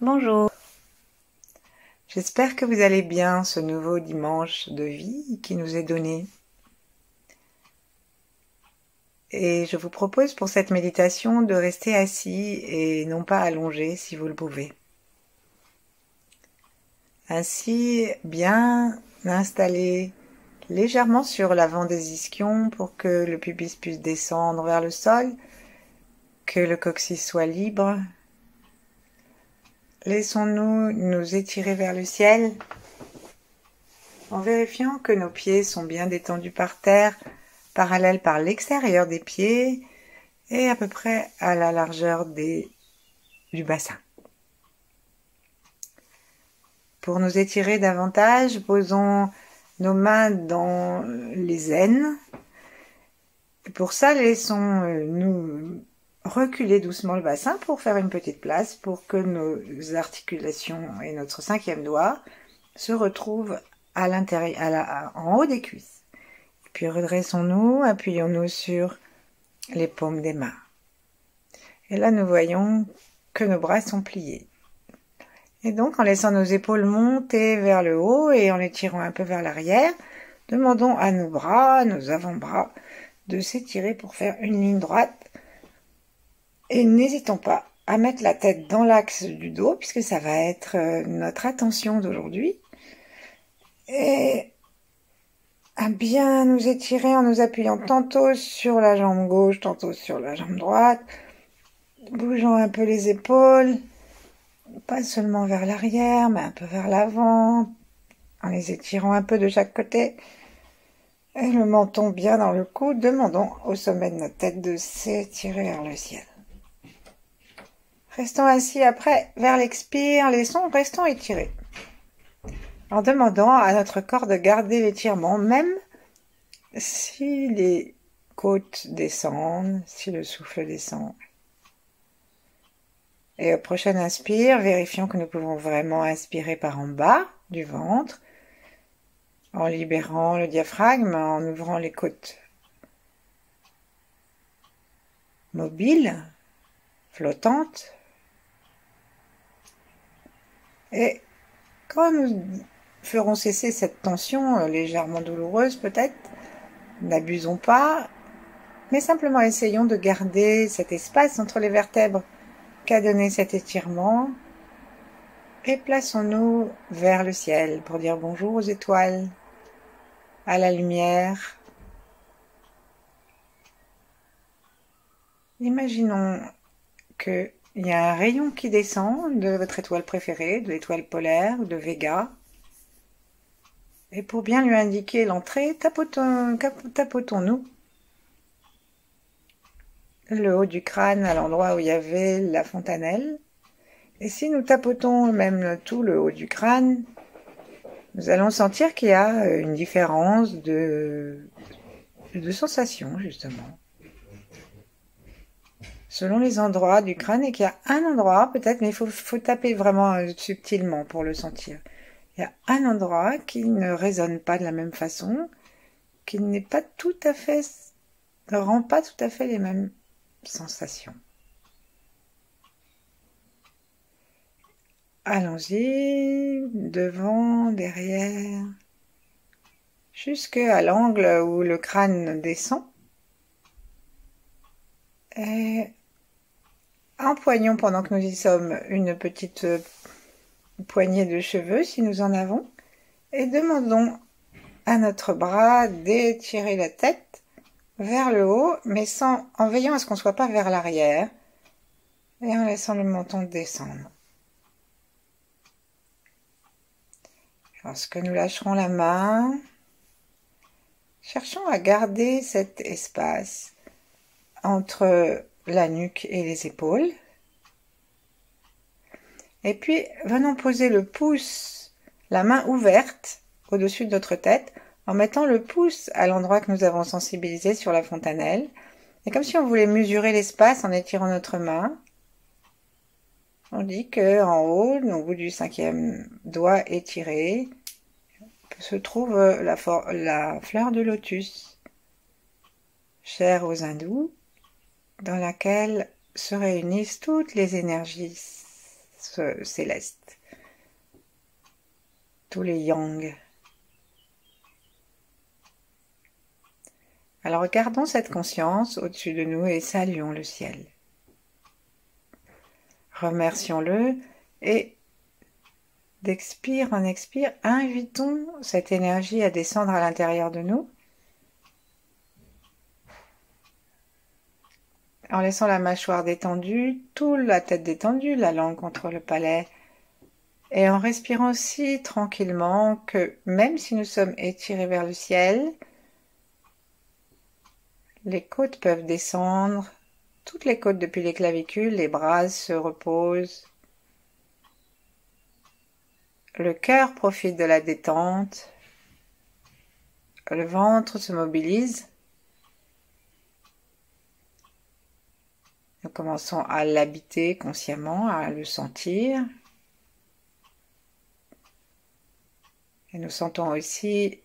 Bonjour, j'espère que vous allez bien ce nouveau dimanche de vie qui nous est donné. Et je vous propose pour cette méditation de rester assis et non pas allongé si vous le pouvez. Ainsi, bien installé légèrement sur l'avant des ischions pour que le pubis puisse descendre vers le sol, que le coccyx soit libre. Laissons-nous nous étirer vers le ciel en vérifiant que nos pieds sont bien détendus par terre, parallèles par l'extérieur des pieds et à peu près à la largeur du bassin. Pour nous étirer davantage, posons nos mains dans les aines. Pour ça, laissons-nous reculer doucement le bassin pour faire une petite place pour que nos articulations et notre cinquième doigt se retrouvent à l'intérieur, en haut des cuisses. Puis redressons-nous, appuyons-nous sur les paumes des mains. Et là, nous voyons que nos bras sont pliés. Et donc, en laissant nos épaules monter vers le haut et en les tirant un peu vers l'arrière, demandons à nos bras, nos avant-bras, de s'étirer pour faire une ligne droite. Et n'hésitons pas à mettre la tête dans l'axe du dos, puisque ça va être notre attention d'aujourd'hui. Et à bien nous étirer en nous appuyant tantôt sur la jambe gauche, tantôt sur la jambe droite, bougeant un peu les épaules, pas seulement vers l'arrière, mais un peu vers l'avant, en les étirant un peu de chaque côté. Et le menton bien dans le cou, demandons au sommet de notre tête de s'étirer vers le ciel. Restons assis après, vers l'expire, restons étirés. En demandant à notre corps de garder l'étirement, même si les côtes descendent, si le souffle descend. Et au prochain inspire, vérifions que nous pouvons vraiment inspirer par en bas du ventre, en libérant le diaphragme, en ouvrant les côtes mobiles, flottantes. Et quand nous ferons cesser cette tension légèrement douloureuse peut-être, n'abusons pas, mais simplement essayons de garder cet espace entre les vertèbres qu'a donné cet étirement et plaçons-nous vers le ciel pour dire bonjour aux étoiles, à la lumière. Imaginons qu'il y a un rayon qui descend de votre étoile préférée, de l'étoile polaire ou de Vega. Et pour bien lui indiquer l'entrée, tapotons-nous le haut du crâne à l'endroit où il y avait la fontanelle. Et si nous tapotons même tout le haut du crâne, nous allons sentir qu'il y a une différence de sensation, justement. Selon les endroits du crâne, et qu'il y a un endroit, peut-être, mais il faut taper vraiment subtilement pour le sentir. Il y a un endroit qui ne résonne pas de la même façon, qui n'est pas tout à fait, ne rend pas tout à fait les mêmes sensations. Allons-y, devant, derrière, jusqu'à l'angle où le crâne descend. Et empoignons pendant que nous y sommes une petite poignée de cheveux si nous en avons et demandons à notre bras d'étirer la tête vers le haut mais en veillant à ce qu'on ne soit pas vers l'arrière et en laissant le menton descendre. Lorsque nous lâcherons la main, cherchons à garder cet espace entre la nuque et les épaules. Et puis, venons poser le pouce, la main ouverte, au-dessus de notre tête, en mettant le pouce à l'endroit que nous avons sensibilisé sur la fontanelle. Et comme si on voulait mesurer l'espace en étirant notre main. On dit qu'en haut, au bout du cinquième doigt étiré, se trouve la fleur de lotus, chère aux hindous, dans laquelle se réunissent toutes les énergies forces célestes, tous les yang. Alors gardons cette conscience au-dessus de nous et saluons le ciel. Remercions-le et d'expire en expire, invitons cette énergie à descendre à l'intérieur de nous en laissant la mâchoire détendue, toute la tête détendue, la langue contre le palais et en respirant aussi tranquillement que même si nous sommes étirés vers le ciel, les côtes peuvent descendre, toutes les côtes depuis les clavicules, les bras se reposent. Le cœur profite de la détente, le ventre se mobilise. Nous commençons à l'habiter consciemment, à le sentir. Et nous sentons aussi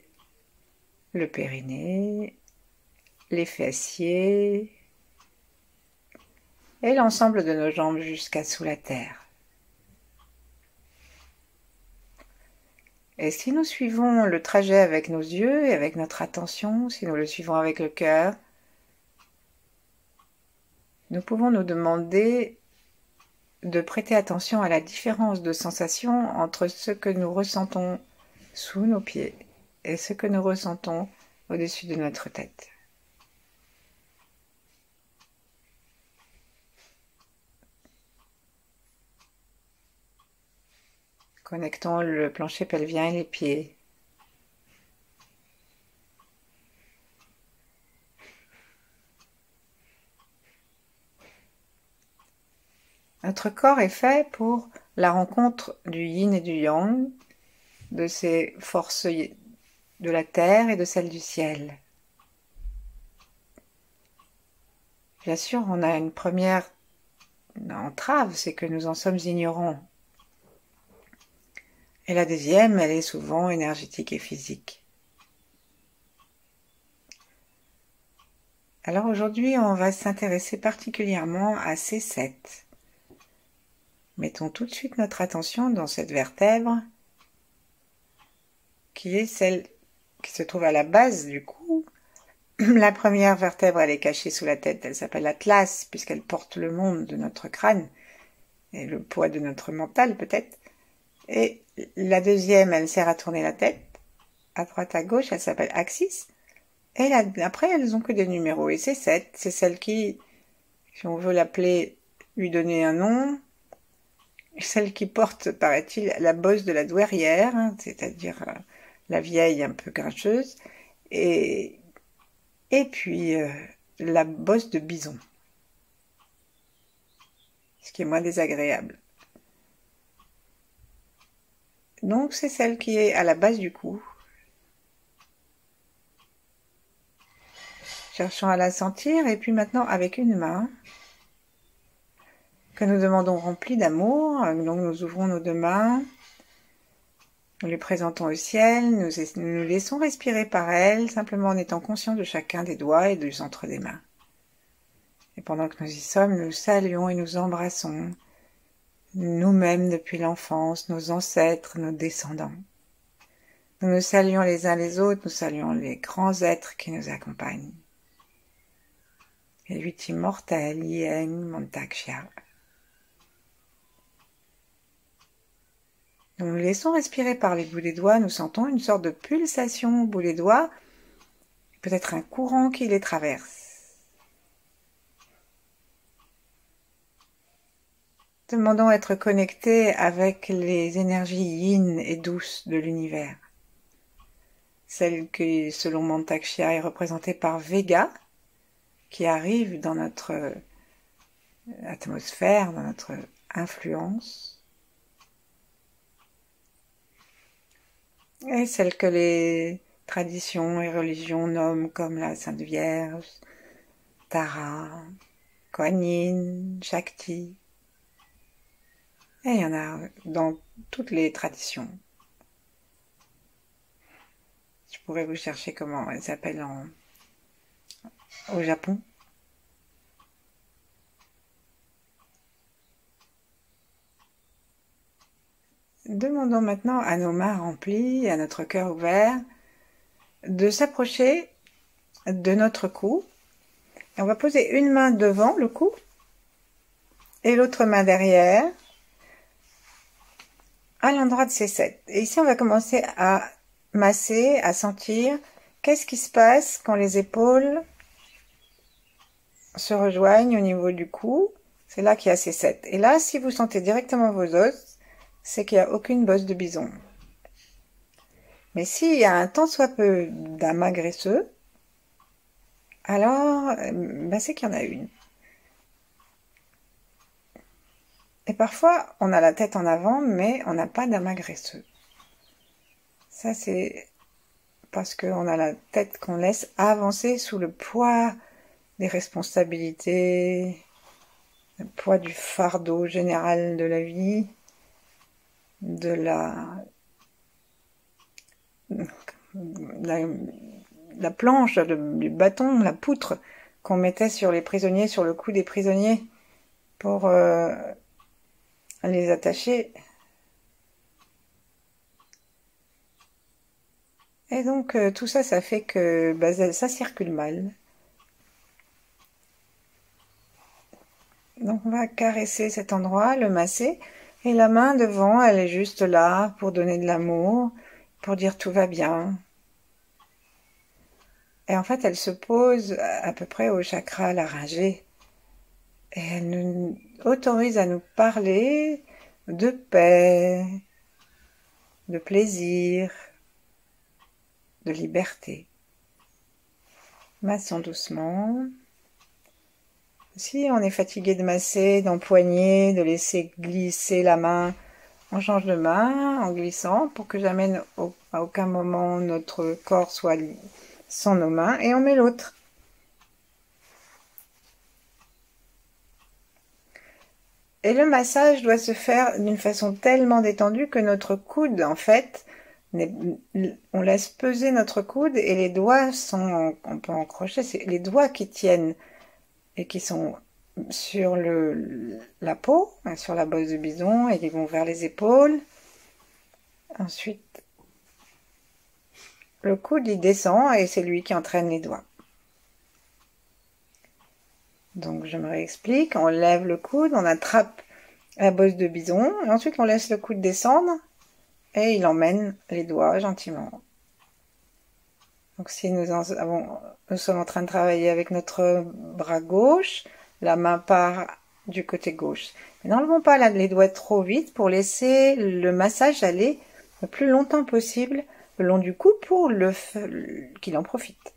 le périnée, les fessiers et l'ensemble de nos jambes jusqu'à sous la terre. Et si nous suivons le trajet avec nos yeux et avec notre attention, si nous le suivons avec le cœur, nous pouvons nous demander de prêter attention à la différence de sensation entre ce que nous ressentons sous nos pieds et ce que nous ressentons au-dessus de notre tête. Connectons le plancher pelvien et les pieds. Notre corps est fait pour la rencontre du yin et du yang, de ces forces de la terre et de celles du ciel. Bien sûr, on a une première entrave, c'est que nous en sommes ignorants. Et la deuxième, elle est souvent énergétique et physique. Alors aujourd'hui, on va s'intéresser particulièrement à ces 7. Mettons tout de suite notre attention dans cette vertèbre qui est celle qui se trouve à la base du cou. La première vertèbre, elle est cachée sous la tête, elle s'appelle l'atlas puisqu'elle porte le monde de notre crâne et le poids de notre mental peut-être. Et la deuxième, elle sert à tourner la tête, à droite, à gauche, elle s'appelle axis. Et après, elles ont que des numéros. Et c'est 7, c'est celle qui, si on veut l'appeler, lui donner un nom, celle qui porte, paraît-il, la bosse de la douairière, hein, c'est-à-dire la vieille un peu grincheuse, et puis la bosse de bison, ce qui est moins désagréable. Donc c'est celle qui est à la base du cou. Cherchons à la sentir et puis maintenant avec une main que nous demandons remplie d'amour, donc nous ouvrons nos 2 mains, nous les présentons au ciel, nous nous laissons respirer par elles, simplement en étant conscients de chacun des doigts et du centre des mains. Et pendant que nous y sommes, nous saluons et nous embrassons nous-mêmes depuis l'enfance, nos ancêtres, nos descendants. Nous nous saluons les uns les autres, nous saluons les grands êtres qui nous accompagnent. Les 8 immortels, Yin, Mantakshya. Nous nous laissons respirer par les bouts des doigts, nous sentons une sorte de pulsation au bout des doigts, peut-être un courant qui les traverse. Demandons à être connectés avec les énergies yin et douces de l'univers. Celle qui, selon Mantakshya, est représentée par Vega, qui arrive dans notre atmosphère, dans notre influence. Et celle que les traditions et religions nomment comme la Sainte Vierge, Tara, Kuan Yin, Shakti. Et il y en a dans toutes les traditions. Je pourrais vous chercher comment elles s'appellent au Japon. Demandons maintenant à nos mains remplies, à notre cœur ouvert, de s'approcher de notre cou. Et on va poser une main devant le cou et l'autre main derrière, à l'endroit de ces 7. Et ici, on va commencer à masser, à sentir qu'est-ce qui se passe quand les épaules se rejoignent au niveau du cou. C'est là qu'il y a ces 7. Et là, si vous sentez directement vos os, c'est qu'il n'y a aucune bosse de bison. Mais s'il y a un tant soit peu d'amas graisseux, alors c'est qu'il y en a une. Et parfois, on a la tête en avant, mais on n'a pas d'amas graisseux. Ça, c'est parce qu'on a la tête qu'on laisse avancer sous le poids des responsabilités, le poids du fardeau général de la vie, de la planche, du bâton, la poutre qu'on mettait sur les prisonniers, sur le cou des prisonniers, pour les attacher. Et donc tout ça, ça fait que ça circule mal. Donc on va caresser cet endroit, le masser, et la main devant, elle est juste là pour donner de l'amour, pour dire tout va bien. Et en fait, elle se pose à peu près au chakra laryngé. Et elle nous autorise à nous parler de paix, de plaisir, de liberté. Massons doucement. Si on est fatigué de masser, d'empoigner, de laisser glisser la main, on change de main en glissant pour que jamais à aucun moment notre corps soit sans nos mains, et on met l'autre. Et le massage doit se faire d'une façon tellement détendue que notre coude, en fait, on laisse peser notre coude et les doigts sont, on peut encrocher, c'est les doigts qui tiennent et qui sont sur la peau, sur la bosse de bison, et qui vont vers les épaules. Ensuite, le coude il descend et c'est lui qui entraîne les doigts. Donc je me réexplique, on lève le coude, on attrape la bosse de bison, et ensuite on laisse le coude descendre et il emmène les doigts gentiment. Donc si nous sommes en train de travailler avec notre bras gauche, la main part du côté gauche. Mais n'enlevons pas les doigts trop vite pour laisser le massage aller le plus longtemps possible le long du cou pour qu'il en profite.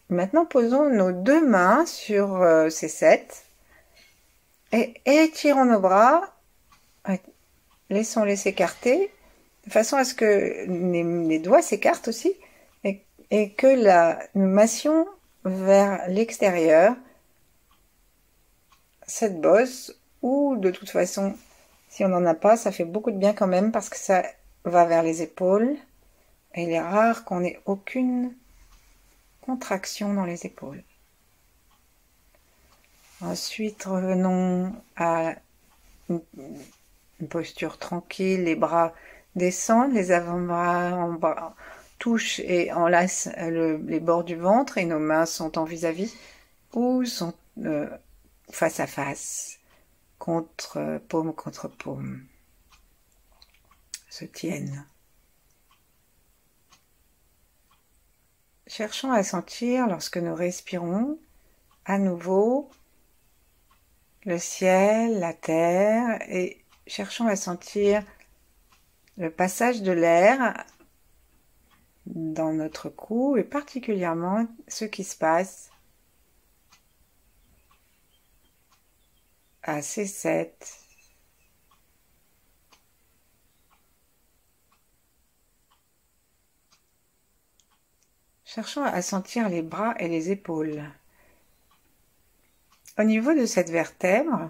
Maintenant, posons nos deux mains sur ces 7 et étirons nos bras. Laissons-les s'écarter de façon à ce que les doigts s'écartent aussi et que nous massions vers l'extérieur cette bosse, ou de toute façon, si on n'en a pas, ça fait beaucoup de bien quand même parce que ça va vers les épaules et il est rare qu'on ait aucune contraction dans les épaules. Ensuite, revenons à une posture tranquille, les bras descendent, les avant-bras touchent et enlacent les bords du ventre et nos mains sont en vis-à-vis ou sont face à face, paume contre paume, se tiennent. Cherchons à sentir, lorsque nous respirons, à nouveau le ciel, la terre, et cherchons à sentir le passage de l'air dans notre cou et particulièrement ce qui se passe à C7. Cherchons à sentir les bras et les épaules. Au niveau de cette vertèbre,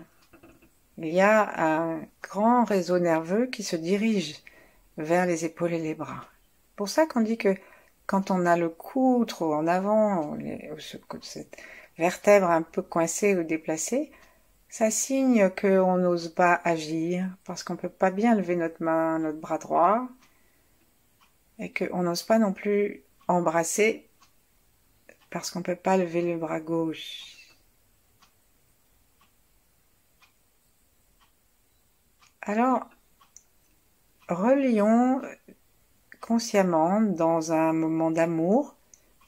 il y a un grand réseau nerveux qui se dirige vers les épaules et les bras. C'est pour ça qu'on dit que quand on a le cou trop en avant, cette vertèbre un peu coincée ou déplacée, ça signe qu'on n'ose pas agir, parce qu'on ne peut pas bien lever notre main, notre bras droit, et qu'on n'ose pas non plus embrasser, parce qu'on ne peut pas lever le bras gauche. Alors, relions consciemment, dans un moment d'amour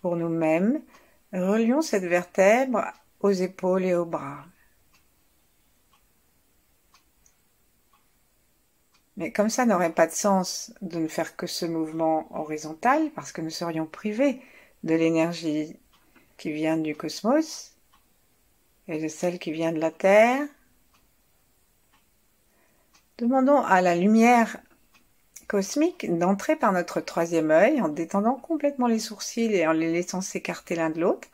pour nous-mêmes, relions cette vertèbre aux épaules et aux bras. Mais comme ça n'aurait pas de sens de ne faire que ce mouvement horizontal, parce que nous serions privés de l'énergie qui vient du cosmos et de celle qui vient de la Terre. Demandons à la lumière cosmique d'entrer par notre troisième œil en détendant complètement les sourcils et en les laissant s'écarter l'un de l'autre.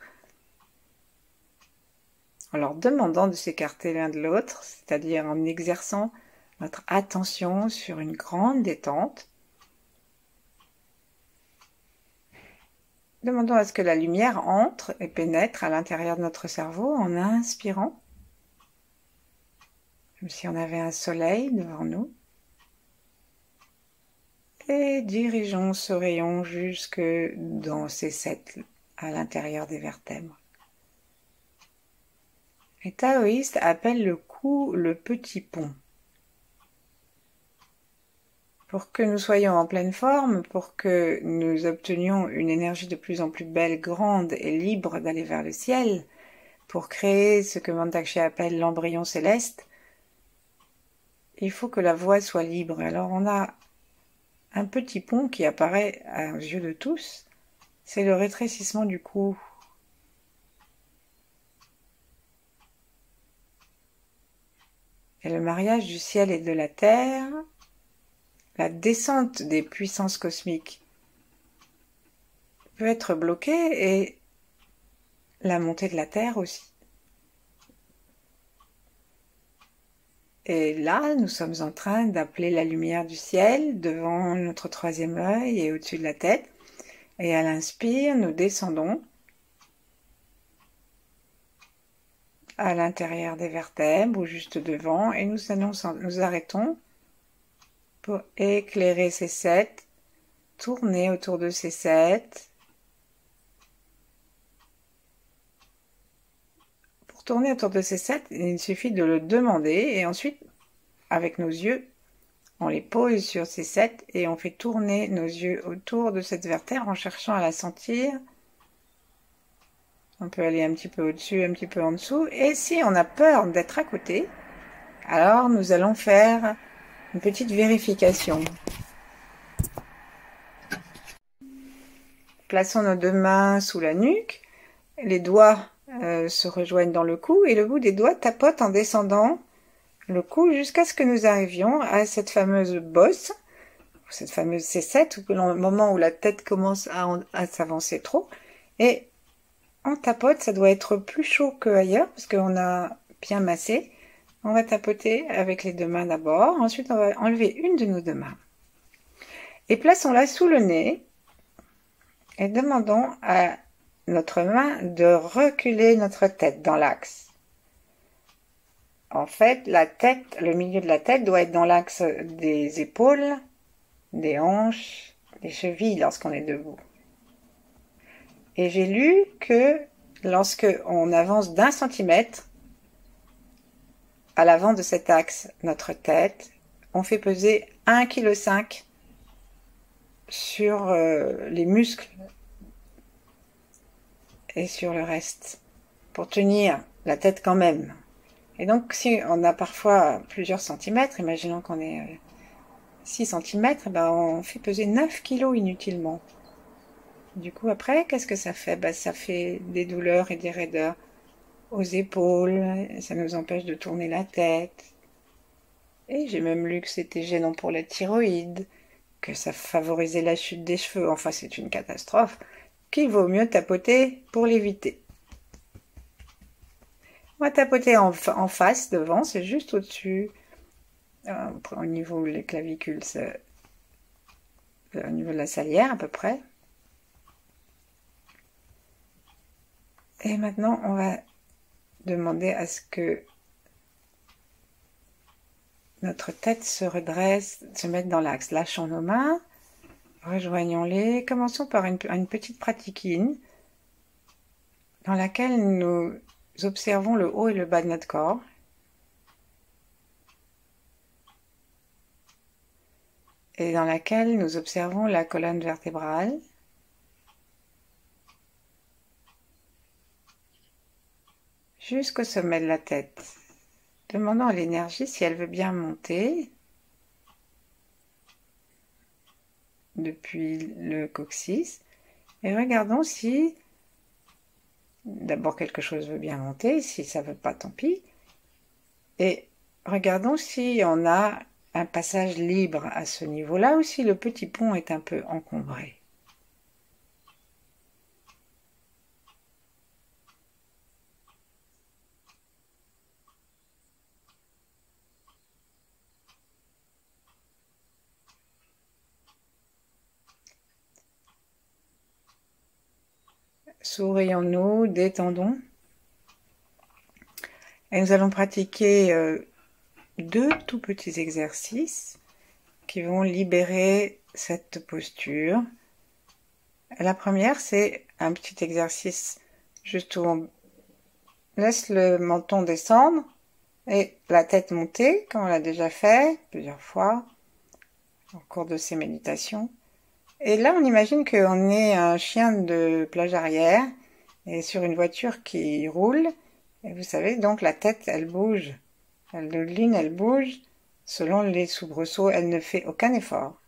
En leur demandant de s'écarter l'un de l'autre, c'est-à-dire en exerçant notre attention sur une grande détente. Demandons à ce que la lumière entre et pénètre à l'intérieur de notre cerveau en inspirant, comme si on avait un soleil devant nous. Et dirigeons ce rayon jusque dans ces sept à l'intérieur des vertèbres. Les taoïstes appellent le cou le petit pont. Pour que nous soyons en pleine forme, pour que nous obtenions une énergie de plus en plus belle, grande et libre d'aller vers le ciel, pour créer ce que Mantak-Chia appelle l'embryon céleste, il faut que la voie soit libre. Alors on a un petit pont qui apparaît aux yeux de tous, c'est le rétrécissement du cou. Et le mariage du ciel et de la terre, la descente des puissances cosmiques peut être bloquée et la montée de la terre aussi. Et là, nous sommes en train d'appeler la lumière du ciel devant notre troisième œil et au-dessus de la tête. Et à l'inspire, nous descendons à l'intérieur des vertèbres ou juste devant et nous arrêtons pour éclairer ces sept, tourner autour de ces sept. Pour tourner autour de ces sept, il suffit de le demander et ensuite, avec nos yeux, on les pose sur ces sept et on fait tourner nos yeux autour de cette vertèbre en cherchant à la sentir. On peut aller un petit peu au-dessus, un petit peu en dessous. Et si on a peur d'être à côté, alors nous allons faire une petite vérification. Plaçons nos deux mains sous la nuque. Les doigts se rejoignent dans le cou et le bout des doigts tapote en descendant le cou jusqu'à ce que nous arrivions à cette fameuse bosse, cette fameuse C7, au moment où la tête commence à s'avancer trop. Et on tapote, ça doit être plus chaud qu'ailleurs parce qu'on a bien massé. On va tapoter avec les deux mains d'abord. Ensuite, on va enlever une de nos deux mains. Et plaçons-la sous le nez. Et demandons à notre main de reculer notre tête dans l'axe. En fait, la tête, le milieu de la tête doit être dans l'axe des épaules, des hanches, des chevilles lorsqu'on est debout. Et j'ai lu que lorsque on avance d'1 centimètre à l'avant de cet axe, notre tête, on fait peser 1,5 kg sur les muscles et sur le reste, pour tenir la tête quand même. Et donc, si on a parfois plusieurs centimètres, imaginons qu'on est 6 centimètres, ben on fait peser 9 kilos inutilement. Du coup, après, qu'est-ce que ça fait? Ben, ça fait des douleurs et des raideurs aux épaules, ça nous empêche de tourner la tête. Et j'ai même lu que c'était gênant pour la thyroïde, que ça favorisait la chute des cheveux. Enfin, c'est une catastrophe qu'il vaut mieux tapoter pour l'éviter. On va tapoter en face, devant, c'est juste au-dessus, au niveau des clavicules, au niveau de la salière à peu près. Et maintenant, on va demander à ce que notre tête se redresse, se mette dans l'axe. Lâchons nos mains, rejoignons-les. Commençons par une petite pratiquine dans laquelle nous observons le haut et le bas de notre corps. Et dans laquelle nous observons la colonne vertébrale. Jusqu'au sommet de la tête. Demandons à l'énergie si elle veut bien monter depuis le coccyx et regardons si d'abord quelque chose veut bien monter, si ça veut pas tant pis, et regardons si on a un passage libre à ce niveau-là ou si le petit pont est un peu encombré. Sourions-nous, détendons. Et nous allons pratiquer deux tout petits exercices qui vont libérer cette posture. La première, c'est un petit exercice juste où on laisse le menton descendre et la tête monter, comme on l'a déjà fait plusieurs fois au cours de ces méditations. Et là, on imagine qu'on est un chien de plage arrière et sur une voiture qui roule. Et vous savez, donc la tête, elle bouge. Elle bouge. Selon les soubresauts, elle ne fait aucun effort.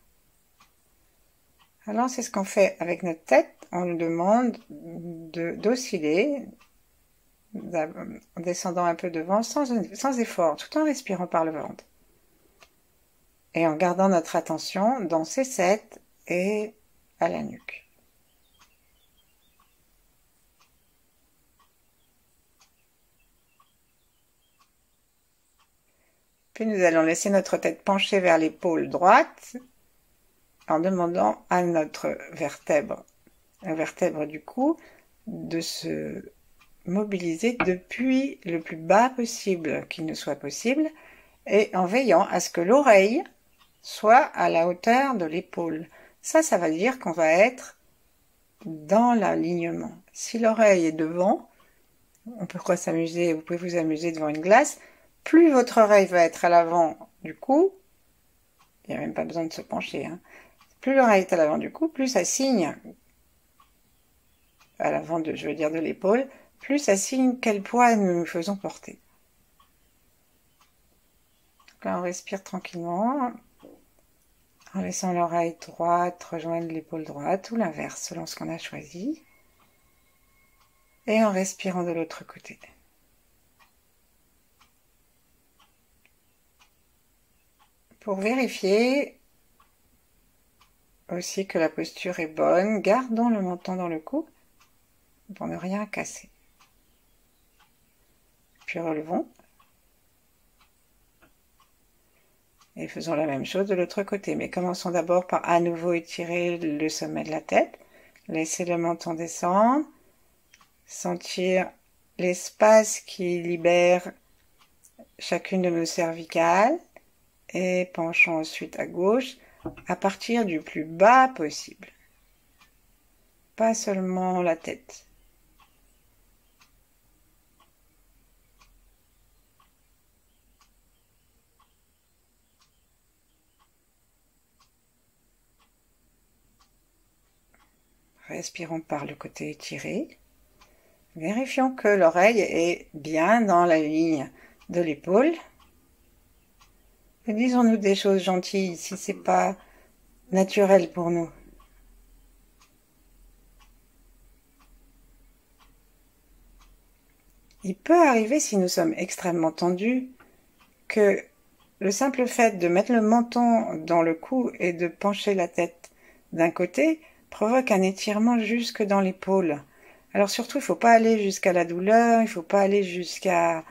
Alors, c'est ce qu'on fait avec notre tête. On nous demande d'osciller, en descendant un peu devant, sans effort, tout en respirant par le ventre. Et en gardant notre attention dans ces sept et à la nuque. Puis nous allons laisser notre tête penchée vers l'épaule droite en demandant à notre vertèbre, la vertèbre du cou, de se mobiliser depuis le plus bas possible qu'il ne soit possible et en veillant à ce que l'oreille soit à la hauteur de l'épaule. Ça va dire qu'on va être dans l'alignement. Si l'oreille est devant, on peut s'amuser, vous pouvez vous amuser devant une glace, plus votre oreille va être à l'avant du cou, il n'y a même pas besoin de se pencher, hein. Plus l'oreille est à l'avant du cou, plus ça signe à l'avant de l'épaule, plus ça signe quel poids nous faisons porter. Donc là, on respire tranquillement, en laissant l'oreille droite rejoindre l'épaule droite, ou l'inverse, selon ce qu'on a choisi, et en respirant de l'autre côté. Pour vérifier aussi que la posture est bonne, gardons le menton dans le cou pour ne rien casser. Puis relevons. Et faisons la même chose de l'autre côté. Mais commençons d'abord par à nouveau étirer le sommet de la tête. Laissez le menton descendre. Sentir l'espace qui libère chacune de nos cervicales. Et penchons ensuite à gauche à partir du plus bas possible. Pas seulement la tête. Respirons par le côté étiré. Vérifions que l'oreille est bien dans la ligne de l'épaule. Et disons-nous des choses gentilles si c'est pas naturel pour nous. Il peut arriver, si nous sommes extrêmement tendus, que le simple fait de mettre le menton dans le cou et de pencher la tête d'un côté provoque un étirement jusque dans l'épaule. Alors surtout, il ne faut pas aller jusqu'à la douleur, il ne faut pas aller jusqu'à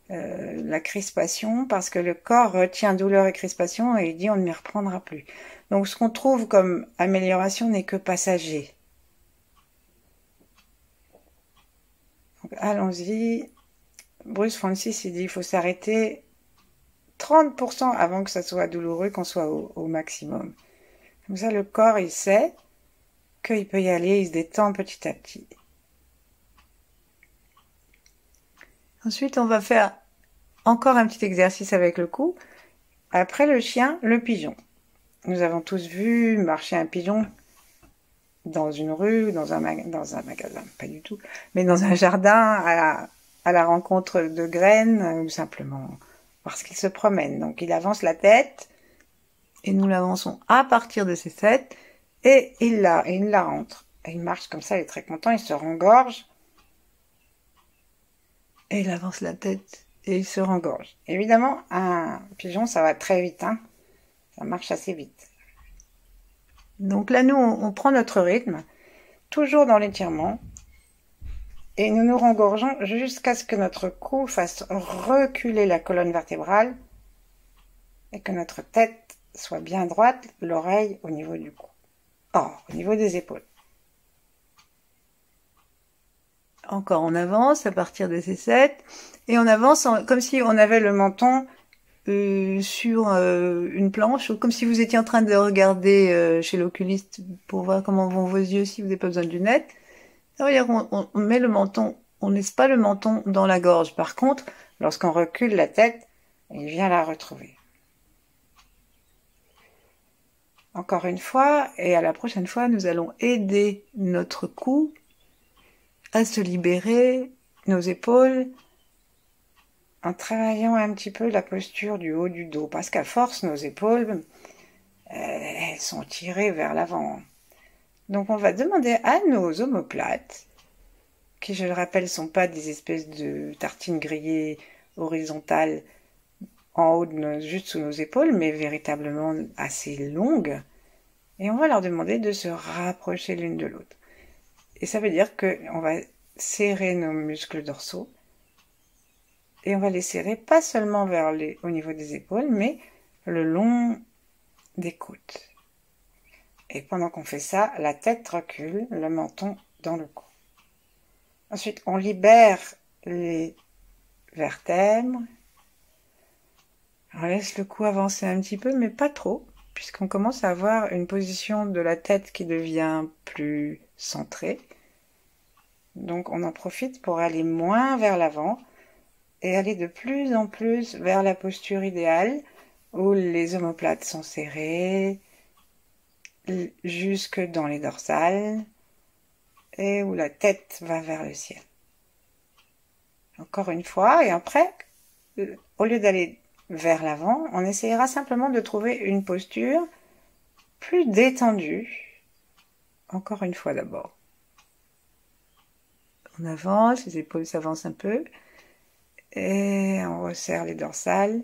la crispation, parce que le corps retient douleur et crispation et il dit on ne m'y reprendra plus. Donc ce qu'on trouve comme amélioration n'est que passager. Allons-y. Bruce Francis, il dit il faut s'arrêter 30% avant que ça soit douloureux, qu'on soit au maximum. Comme ça, le corps, il sait qu'il peut y aller, il se détend petit à petit. Ensuite, on va faire encore un petit exercice avec le cou. Après le chien, le pigeon. Nous avons tous vu marcher un pigeon dans une rue, dans un magasin, pas du tout, mais dans un jardin, à la rencontre de graines, ou simplement parce qu'il se promène. Donc il avance la tête, et nous l'avançons à partir de ses têtes, et il la rentre. Et il marche comme ça, il est très content, il se rengorge, et il avance la tête, et il se rengorge. Évidemment, un pigeon, ça va très vite, hein. Ça marche assez vite. Donc là, nous, on prend notre rythme, toujours dans l'étirement, et nous nous rengorgeons jusqu'à ce que notre cou fasse reculer la colonne vertébrale et que notre tête soit bien droite, l'oreille au niveau du cou. Au niveau des épaules. Encore on avance à partir des C7 et on avance comme si on avait le menton sur une planche, ou comme si vous étiez en train de regarder chez l'oculiste pour voir comment vont vos yeux si vous n'avez pas besoin de lunettes. On met le menton, on laisse pas le menton dans la gorge. Par contre, lorsqu'on recule la tête, il vient la retrouver. Encore une fois, et à la prochaine fois, nous allons aider notre cou à se libérer, nos épaules, en travaillant un petit peu la posture du haut du dos, parce qu'à force, nos épaules, elles sont tirées vers l'avant. Donc on va demander à nos omoplates, qui je le rappelle sont pas des espèces de tartines grillées horizontales en haut, juste sous nos épaules, mais véritablement assez longues, et on va leur demander de se rapprocher l'une de l'autre. Et ça veut dire qu'on va serrer nos muscles dorsaux, et on va les serrer pas seulement au niveau des épaules, mais le long des côtes. Et pendant qu'on fait ça, la tête recule, le menton dans le cou. Ensuite, on libère les vertèbres. On laisse le cou avancer un petit peu, mais pas trop, puisqu'on commence à avoir une position de la tête qui devient plus centrée. Donc on en profite pour aller moins vers l'avant et aller de plus en plus vers la posture idéale où les omoplates sont serrées jusque dans les dorsales et où la tête va vers le ciel. Encore une fois, et après, au lieu d'aller vers l'avant, on essayera simplement de trouver une posture plus détendue. Encore une fois d'abord. On avance, les épaules s'avancent un peu, et on resserre les dorsales,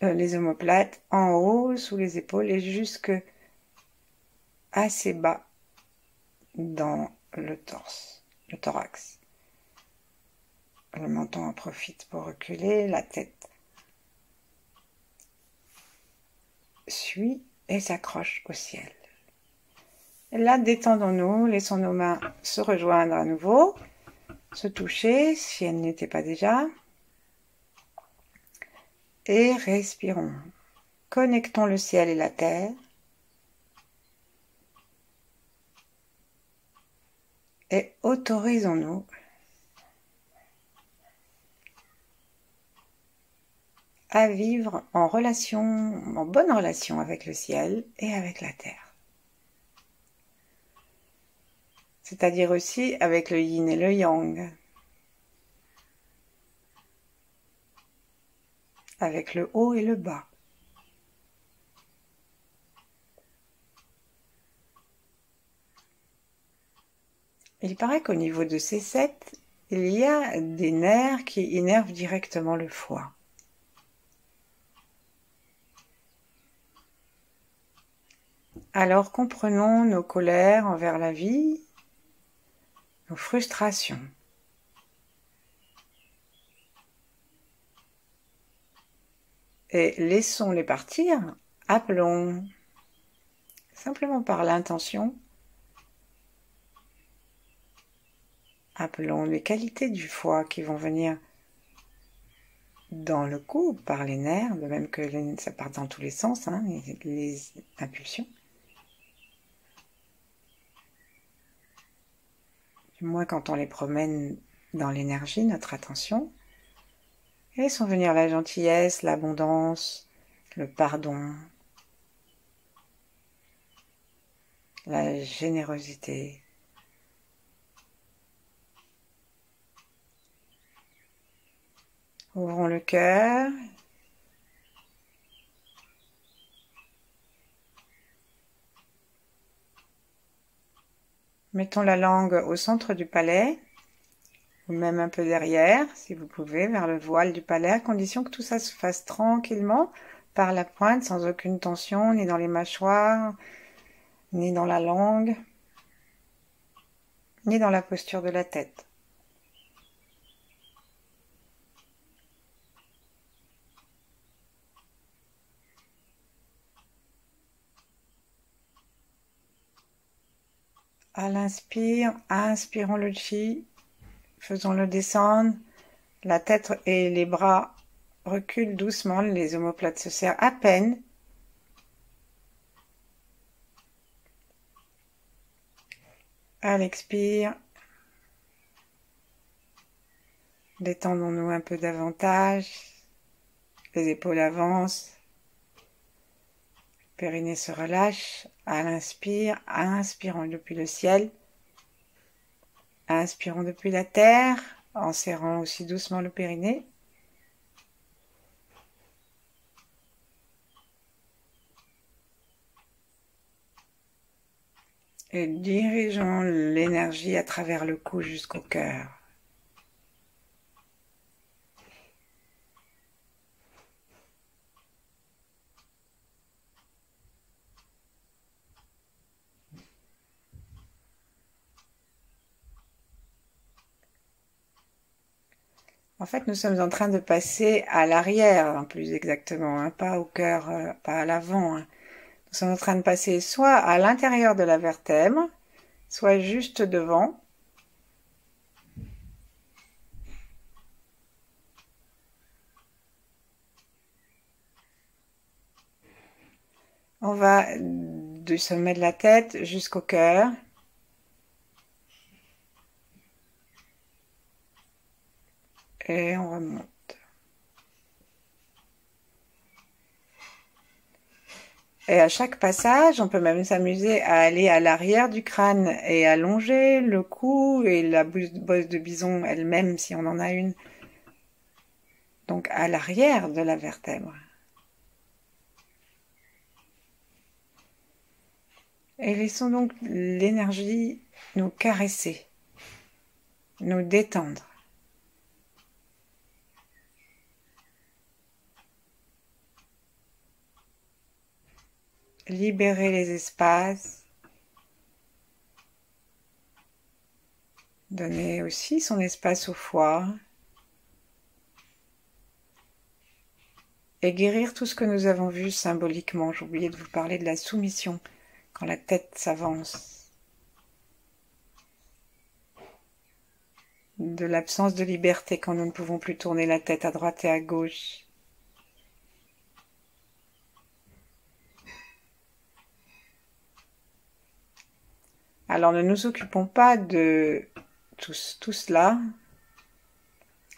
les omoplates en haut, sous les épaules, et jusque assez bas dans le torse, le thorax. Le menton en profite pour reculer, la tête suit et s'accroche au ciel. Et là, détendons-nous, laissons nos mains se rejoindre à nouveau, se toucher si elles n'étaient pas déjà, et respirons. Connectons le ciel et la terre, et autorisons-nous à vivre en bonne relation avec le ciel et avec la terre. C'est-à-dire aussi avec le yin et le yang, avec le haut et le bas. Il paraît qu'au niveau de ces 7, il y a des nerfs qui innervent directement le foie. Alors comprenons nos colères envers la vie, nos frustrations. Et laissons-les partir, appelons, simplement par l'intention, Appelons les qualités du foie qui vont venir dans le cou par les nerfs, de même que ça part dans tous les sens, hein, les impulsions. Du moins quand on les promène dans l'énergie, notre attention. Et laissons venir la gentillesse, l'abondance, le pardon, la générosité. Ouvrons le cœur. Mettons la langue au centre du palais, ou même un peu derrière, si vous pouvez, vers le voile du palais, à condition que tout ça se fasse tranquillement, par la pointe, sans aucune tension, ni dans les mâchoires, ni dans la langue, ni dans la posture de la tête. À l'inspire, inspirons le chi, faisons-le descendre, la tête et les bras reculent doucement, les omoplates se serrent à peine. À l'expire, détendons-nous un peu davantage, les épaules avancent, le périnée se relâche. À l'inspire, inspirons depuis le ciel, inspirons depuis la terre, en serrant aussi doucement le périnée. Et dirigeons l'énergie à travers le cou jusqu'au cœur. En fait, nous sommes en train de passer à l'arrière, plus exactement, hein, pas au cœur, pas à l'avant. Hein. Nous sommes en train de passer soit à l'intérieur de la vertèbre, soit juste devant. On va du sommet de la tête jusqu'au cœur. Et on remonte. Et à chaque passage, on peut même s'amuser à aller à l'arrière du crâne et allonger le cou et la bosse de bison elle-même si on en a une. Donc à l'arrière de la vertèbre. Et laissons donc l'énergie nous caresser, nous détendre. Libérer les espaces. Donner aussi son espace au foie. Et guérir tout ce que nous avons vu symboliquement. J'ai oublié de vous parler de la soumission, quand la tête s'avance. De l'absence de liberté quand nous ne pouvons plus tourner la tête à droite et à gauche. Alors ne nous occupons pas de tout cela.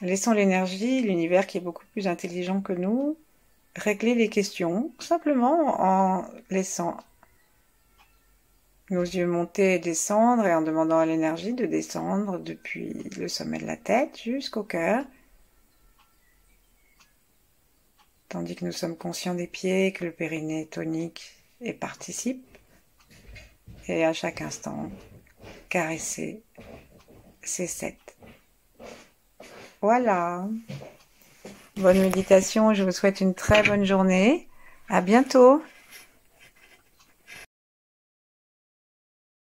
Laissons l'énergie, l'univers qui est beaucoup plus intelligent que nous, régler les questions, simplement en laissant nos yeux monter et descendre et en demandant à l'énergie de descendre depuis le sommet de la tête jusqu'au cœur. Tandis que nous sommes conscients des pieds, que le périnée tonique et participe. Et à chaque instant, caresser ces 7. Voilà. Bonne méditation, je vous souhaite une très bonne journée. À bientôt.